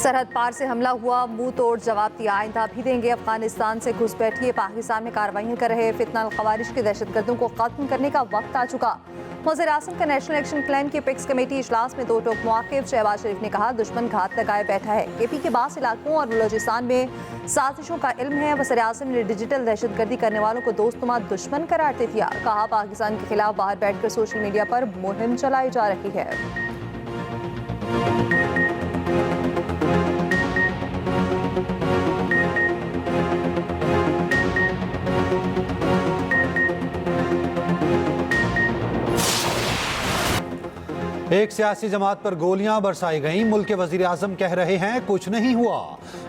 सरहद पार से हमला हुआ, मुंह तोड़ जवाब दिया, आइंदा भी देंगे। अफगानिस्तान से घुसपैठिए पाकिस्तान में कार्रवाई कर रहे फितना खवारिश के दहशतगर्दों को खत्म करने का वक्त आ चुका। वज़ीर आज़म का नेशनल एक्शन प्लान के एपेक्स कमेटी इजलास में दो टोक मौक़िफ़। शहबाज शरीफ ने कहा, दुश्मन घात लगाए बैठा है। केपी के बास इलाकों और बलूचिस्तान में साजिशों का इल्म है। वज़ीर आज़म ने डिजिटल दहशतगर्दी करने वालों को दोस्तनुमा दुश्मन करार दे दिया। कहा, पाकिस्तान के खिलाफ बाहर बैठकर सोशल मीडिया पर मुहिम चलाई जा रही है। एक सियासी जमात पर गोलियां बरसाई गईं। मुल्क के वजीर आजम कह रहे हैं कुछ नहीं हुआ।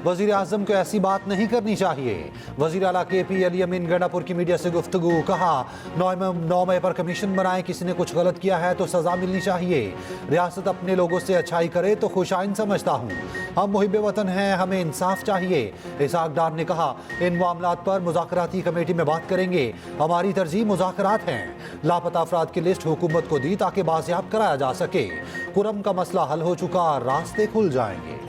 वजीर आजम को ऐसी बात नहीं करनी चाहिए। वजीर आला केपी अली अमीन गंडापुर की मीडिया से गुफ्तगू। कहा, 9 मई पर कमीशन बनाए, किसी ने कुछ गलत किया है तो सजा मिलनी चाहिए। रियासत अपने लोगों से अच्छाई करे तो खुशाइन समझता हूँ। हम मुहिब वतन हैं, हमें इंसाफ चाहिए। इसाक डार ने कहा, इन मामलात पर मुज़ाकराती कमेटी में बात करेंगे। हमारी तरजीह मुज़ाकरात हैं। लापता अफराद की लिस्ट हुकूमत को दी ताकि बाजियाब कराया जा सके। कुरम का मसला हल हो चुका, रास्ते खुल जाएंगे।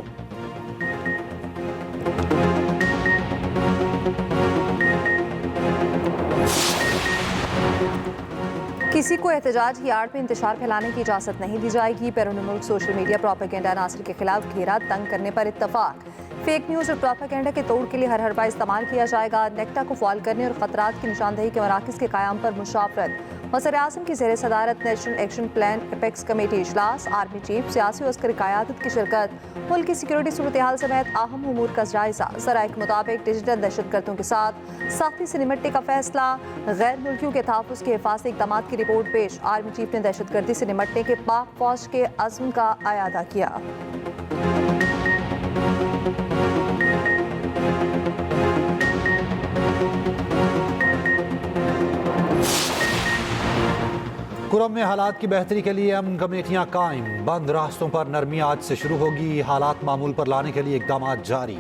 किसी को एहतजाज की आड़ में इंतशार फैलाने की इजाज़त नहीं दी जाएगी। बैरून मुल्क सोशल मीडिया प्रोपेगेंडा नासिर के खिलाफ घेरा तंग करने पर इत्तफाक। फेक न्यूज़ और प्रोपेगेंडा के तोड़ के लिए हर हरबा इस्तेमाल किया जाएगा। नेक्टा को फॉल करने और खतरात की निशानदेही के मराकज़ के क़याम पर मुशावरत। वज़ीर आज़म की ज़ेर सदारत national action plan apex committee इजलास। आर्मी चीफ, सियासी और अस्करी क़यादत की शिरकत। मुल्क की सिक्योरिटी सूरत हाल समेत अहम उमूर का जायजा। ज़राए के मुताबिक डिजिटल दहशतगर्दों के साथ सख्ती से निपटने का फैसला। गैर मुल्कियों के तहफ़्फ़ुज़ के हिफाज़ती इक़दाम की रिपोर्ट पेश। आर्मी चीफ ने दहशतगर्दी से निपटने के पाक फ़ौज के अज़्म का अयादा किया। कुरम में हालात की बेहतरी के लिए अमन कमेटियां कायम। बंद रास्तों पर नरमी आज से शुरू होगी। हालात मामूल पर लाने के लिए इकदाम जारी।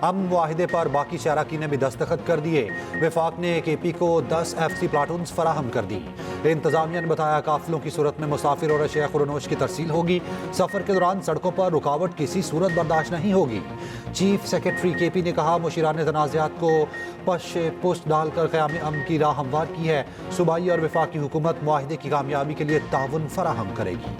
अमन मुआहिदे पर बाकी शराकीन ने भी दस्तखत कर दिए। वफाक ने केपी को 10 FC प्लाटून्स फराहम कर दी। इंतजामिया ने बताया, काफिलों की सूरत में मुसाफिर और अशिया खुरनोश की तरसील होगी। सफर के दौरान सड़कों पर रुकावट किसी सूरत बर्दाश्त नहीं होगी। चीफ सेक्रेटरी केपी ने कहा, मुशीरान तनाज़ात को पुष्ट डालकर क़याम अमन की राह हमवार की है। सूबाई और वफाकी हुकूमत मुआहिदे की कामयाबी के लिए ताउन फराहम करेगी।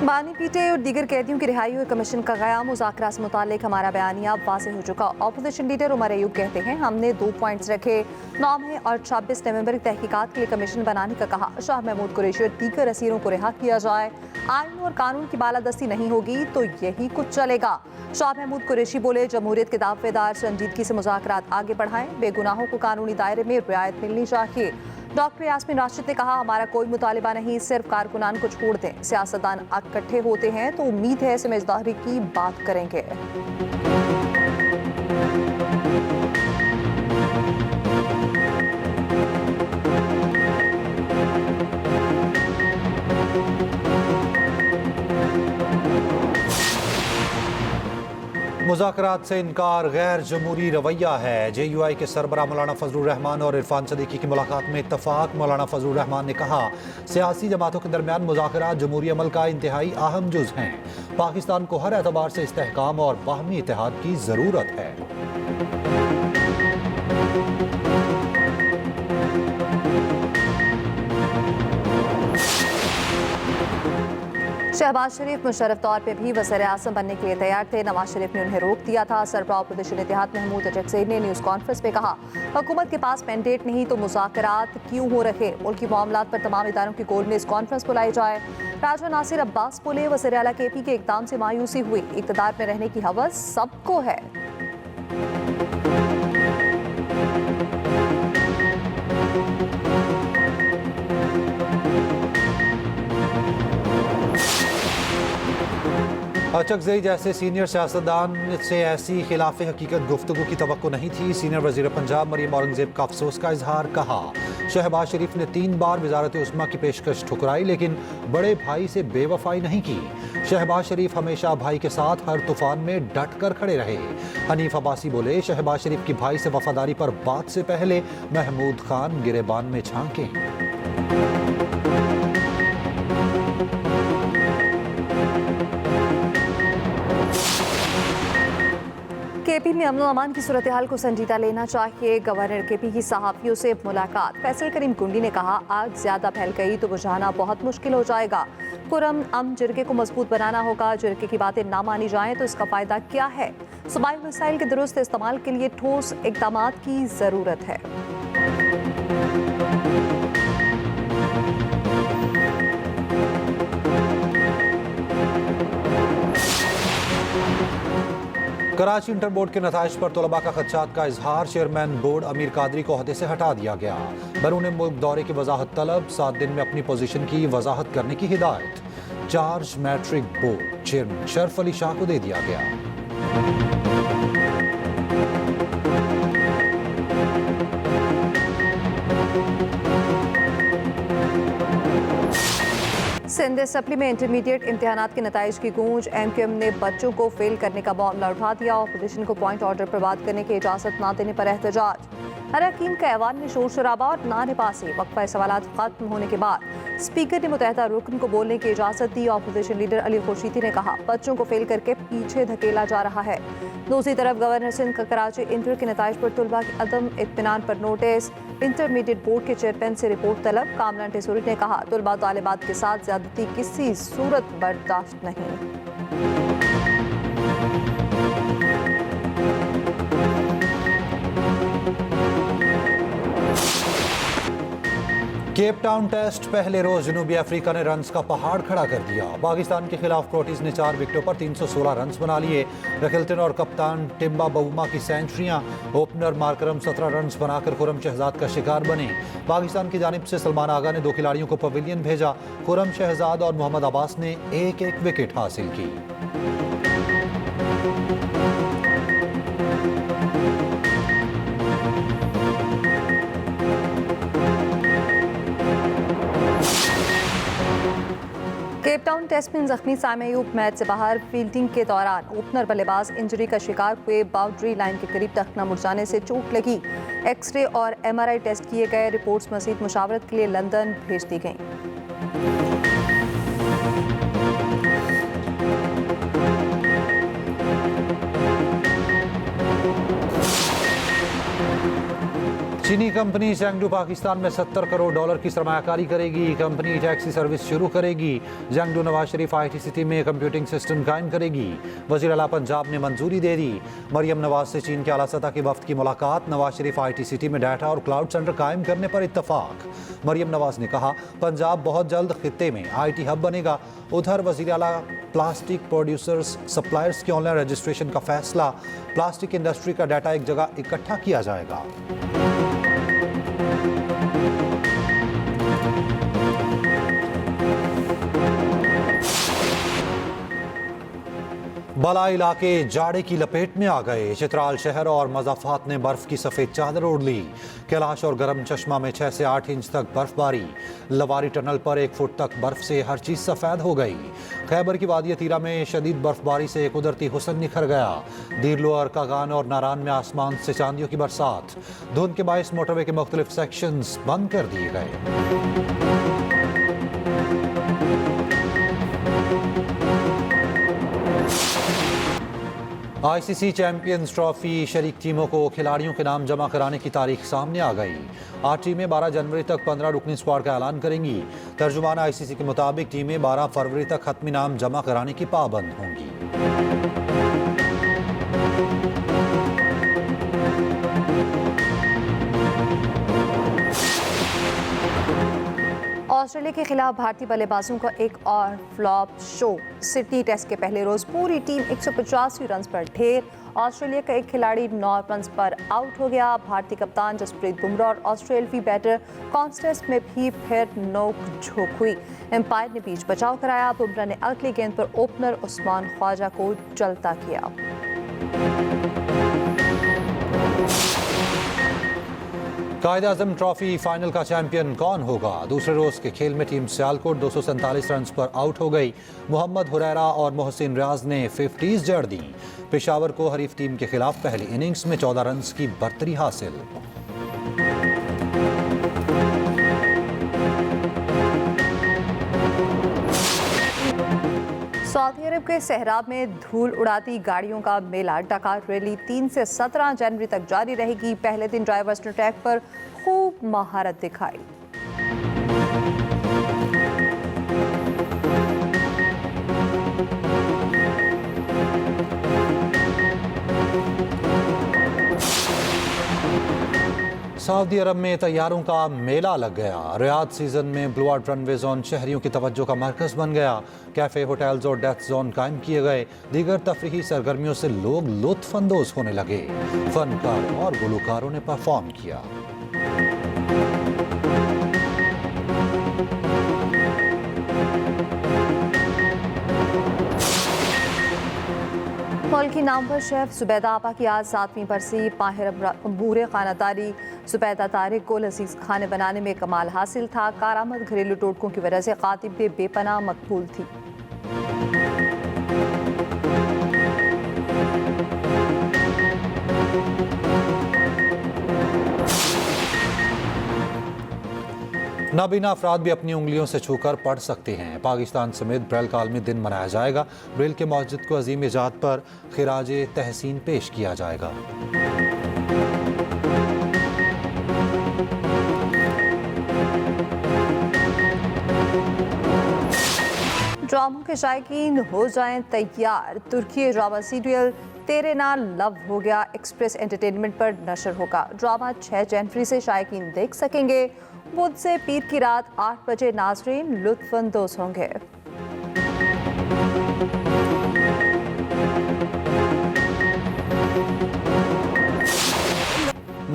बानी पीटे और दीगर कैदियों की रिहाई और कमीशन का क़याम। मुज़ाकरात से मुताल्लिक़ हमारा बयानिया वाज़ेह हो चुका। अपोजिशन लीडर उमर अयूब कहते हैं, हमने 2 पॉइंट्स रखे। 9 और 26 नवंबर की तहकीकात के लिए कमीशन बनाने का कहा। शाह महमूद कुरैशी और दीगर असीरों को रिहा किया जाए। आइन और कानून की बालादस्ती नहीं होगी तो यही कुछ चलेगा। शाह महमूद कुरैशी बोले, जमहूरियत के दावेदार संजीदगी से मुज़ाकरात आगे बढ़ाएं। बेगुनाहों को कानूनी दायरे में रियायत मिलनी चाहिए। डॉक्टर यास्मीन राशिद ने कहा, हमारा कोई मुतालिबा नहीं, सिर्फ कारकुनान को छोड़ दें। सियासतदान इकट्ठे होते हैं तो उम्मीद है समझदारी की बात करेंगे। मुज़ाकरात से इनकार गैर जमहूरी रवैया है। JUI के सरबराह मौलाना फजलुर रहमान और इरफान सदीकी की मुलाकात में इत्तफाक। मौलाना फजलुर रहमान ने कहा, सियासी जमातों के दरमियान मुज़ाकरात जमहूरी अमल का इंतहाई अहम जुज़ हैं। पाकिस्तान को हर एतबार से इस्तेहकाम और बाहमी इत्तेहाद की ज़रूरत है। शहबाज शरीफ मुशर्रफ तौर पर भी वज़ीर आज़म बनने के लिए तैयार थे। नवाज शरीफ ने उन्हें रोक दिया था। सरबराह अपोजिशन इत्तेहाद महमूद अजहर ने न्यूज़ कॉन्फ्रेंस में कहा, हुकूमत के पास मैंडेट नहीं तो मुज़ाकरात क्यों हो रहे। मुल्की मामलात पर तमाम इदारों की गोल में इस कॉन्फ्रेंस बुलाई जाए। राजा नासिर अब्बास बोले, वज़ीर आला केपी के इक़दाम से मायूसी हुई। इक़्तिदार में रहने की हवस सबको है। अचकज़ई जैसे सीनियर सियासतदान से ऐसी खिलाफ हकीकत गुफ्तगू की तवक्को नहीं थी। सीनियर वज़ीर पंजाब मरीम औरंगज़ेब का अफसोस का इजहार। कहा, शहबाज शरीफ ने 3 बार वज़ारत उस्मा की पेशकश ठुकराई लेकिन बड़े भाई से बेवफाई नहीं की। शहबाज शरीफ हमेशा भाई के साथ हर तूफान में डट कर खड़े रहे। हनीफ अब्बासी बोले, शहबाज शरीफ की भाई से वफादारी पर बात से पहले महमूद खान गिरेबान में झांके। केपी में अमन अमान की सूरत हाल को संजीदा लेना चाहिए। गवर्नर केपी की सहाफियों से मुलाकात। फैसल करीम कुंडी ने कहा, आग ज्यादा फैल गई तो बुझाना बहुत मुश्किल हो जाएगा। कुरम जिरके को मजबूत बनाना होगा। जिरके की बातें ना मानी जाएं तो इसका फायदा क्या है। सूबाई वसाइल के दुरुस्त इस्तेमाल के लिए ठोस इकदाम की जरूरत है। कराची इंटर बोर्ड के नताइज पर तलबा का खदशात का इजहार। चेयरमैन बोर्ड अमीर कादरी को ओहदे से हटा दिया गया। बैरून मुल्क दौरे की वजाहत तलब। 7 दिन में अपनी पोजीशन की वजाहत करने की हिदायत। Charge matric board chairman Sharaf Ali Shah को दे दिया गया। सिंध असम्बली में इंटरमीडिएट इम्तिहानात के नताइज की गूंज। MQM ने बच्चों को फेल करने का मामला उठा दिया। अपोजिशन को पॉइंट ऑर्डर पर बात करने की इजाजत ना देने पर एहतजाज। अरकान का ऐवान में शोर शराबा और नारेबाजी। वक्फा सवालात खत्म होने के बाद स्पीकर ने मुतहदा रुकन को बोलने की इजाजत दी। अपोजिशन लीडर अली खुर्शीदी ने कहा, बच्चों को फेल करके पीछे धकेला जा रहा है। दूसरी तरफ गवर्नर सिंध का कराची इंटर के नताइज पर तुलबा के अदम इत्मीनान पर नोटिस। इंटरमीडिएट बोर्ड के चेयरमैन से रिपोर्ट तलब। कामरान टेसूरी ने कहा, तुलबा तालिबात के साथ ज्यादती किसी सूरत बर्दाश्त नहीं। केप टाउन टेस्ट पहले रोज जनूबी अफ्रीका ने रन्स का पहाड़ खड़ा कर दिया। पाकिस्तान के खिलाफ क्रोटीज ने 4 विकेटों पर 316 रन्स बना लिए। रखिल्टन और कप्तान टिम्बा बउमा की सेंचुरियां। ओपनर मार्करम 17 रन्स बनाकर खुरम शहजाद का शिकार बने। पाकिस्तान की जानिब से सलमान आगा ने 2 खिलाड़ियों को पवेलियन भेजा। खुरम शहजाद और मोहम्मद अब्बास ने एक विकेट हासिल की। केप टाउन टेस्ट में जख्मी साइम अयूब मैच से बाहर। फील्डिंग के दौरान ओपनर बल्लेबाज इंजरी का शिकार हुए। बाउंड्री लाइन के करीब तख्ना मुरझाने से चोट लगी। एक्सरे और MRI टेस्ट किए गए। रिपोर्ट्स मजीद मुशावरत के लिए लंदन भेज दी गईं। चीनी कंपनी जैंगडू पाकिस्तान में $70 करोड़ की सरमायाकारी करेगी। कंपनी टैक्सी सर्विस शुरू करेगी। जैंगडू नवाज शरीफ IT सिटी में कंप्यूटिंग सिस्टम कायम करेगी। वज़ीर आला पंजाब ने मंजूरी दे दी। मरियम नवाज से चीन के आला सतह के वफ्द की मुलाकात। नवाज शरीफ IT सिटी में डाटा और क्लाउड सेंटर कायम करने पर इत्तफाक। मरियम नवाज ने कहा, पंजाब बहुत जल्द खित्ते में IT हब बनेगा। उधर वज़ीर आला प्लास्टिक प्रोड्यूसर्स सप्लायर्स के ऑनलाइन रजिस्ट्रेशन का फैसला। प्लास्टिक इंडस्ट्री का डाटा एक जगह इकट्ठा किया जाएगा। बला इलाके जाड़े की लपेट में आ गए। चित्राल शहर और मज़ाफात ने बर्फ की सफ़ेद चादर ओढ़ ली। कैलाश और गरम चश्मा में 6 से 8 इंच तक बर्फबारी। लवारी टनल पर 1 फुट तक बर्फ से हर चीज़ सफ़ेद हो गई। खैबर की वादी तीरा में शदीद बर्फबारी से कुदरती हुस्न निखर गया। दीरलो, अरकागान और नारान में आसमान से चांदियों की बरसात। धुंध के बायस मोटरवे के मुख्तलिफ सेक्शंस बंद कर दिए गए। ICC चैंपियंस ट्रॉफी शरीक टीमों को खिलाड़ियों के नाम जमा कराने की तारीख सामने आ गई। 8 टीमें 12 जनवरी तक 15 रुकनी स्क्वाड का ऐलान करेंगी। तर्जुमान ICC के मुताबिक टीमें 12 फरवरी तक खत्मी नाम जमा कराने की पाबंद होंगी। ऑस्ट्रेलिया के खिलाफ भारतीय बल्लेबाजों का एक और फ्लॉप शो। सिडनी टेस्ट के पहले रोज पूरी टीम 185 रन पर ढेर। ऑस्ट्रेलिया का एक खिलाड़ी 9 रन पर आउट हो गया। भारतीय कप्तान जसप्रीत बुमराह और ऑस्ट्रेलियाई बैटर कॉन्टेस्ट में भी फिर नोक झोंक हुई। एम्पायर ने बीच बचाव कराया। बुमराह ने अगली गेंद पर ओपनर उस्मान ख्वाजा को चलता किया। कायद-ए-आज़म ट्रॉफी फाइनल का चैंपियन कौन होगा? दूसरे रोज के खेल में टीम सियालकोट 247 रन पर आउट हो गई। मोहम्मद हुरैरा और मोहसिन रियाज ने 50s जड़ दी। पेशावर को हरीफ टीम के खिलाफ पहली इनिंग्स में 14 रन की बढ़तरी हासिल। सऊदी अरब के सहरा में धूल उड़ाती गाड़ियों का मेला डकार रैली 3 से 17 जनवरी तक जारी रहेगी। पहले दिन ड्राइवर्स ने ट्रैक पर खूब महारत दिखाई। सऊदी अरब में तैयारों का मेला लग गया। रियाद सीजन में ब्लू आर्ट रनवे जोन शहरियों की तवज्जो का मरकज बन गया। कैफे, होटल्स और डेथ जोन कायम किए गए। दीगर तफरीही सरगर्मियों से लोग लुत्फ अंदोज होने लगे। फनकार और गुलकारों ने परफॉर्म किया। मुल्क की नामवर शेफ जुबैदा आपा की आज 7वीं बरसी। माहिर बूरे खानादारी जुबैदा तारिक को लजीज खाने बनाने में कमाल हासिल था। कारामद घरेलू टोटकों की वजह से खातिब पे बेपनाह मकबूल थी। नाबीना अफराद भी अपनी उंगलियों से छूकर पढ़ सकते हैं। पाकिस्तान समेत ब्रेल कालमी दिन मनाया जाएगा। ब्रेल के मस्जिद को अजीम इजाद पर खिराज तहसीन पेश किया जाएगा। ड्रामों के शायकीन हो जाएं तैयार। तुर्की ड्रामा सीरियल तेरे नाल लव हो गया एक्सप्रेस एंटरटेनमेंट पर नशर होगा। ड्रामा 6 जनवरी से शायकीन देख सकेंगे। बुध से पीर की रात 8 बजे नाज़रीन लुत्फ़अंदोज़ होंगे।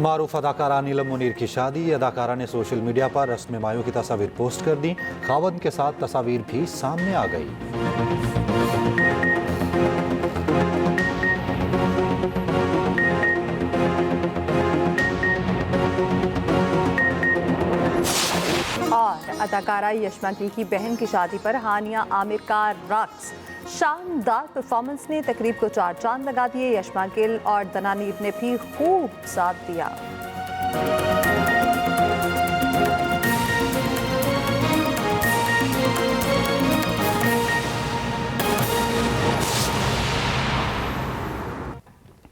मारूफ अदाकारा नीलम मुनीर की शादी। अदाकारा ने सोशल मीडिया पर रस्म मायों की तस्वीर पोस्ट कर दी। खावंद के साथ तस्वीर भी सामने आ गई। और अदाकारा यशमा गिल की बहन की शादी पर हानिया आमिर का रक्स। शानदार परफॉर्मेंस ने तकरीब को 4 चांद लगा दिए। यशमा गिल और दनानीर ने भी खूब साथ दिया।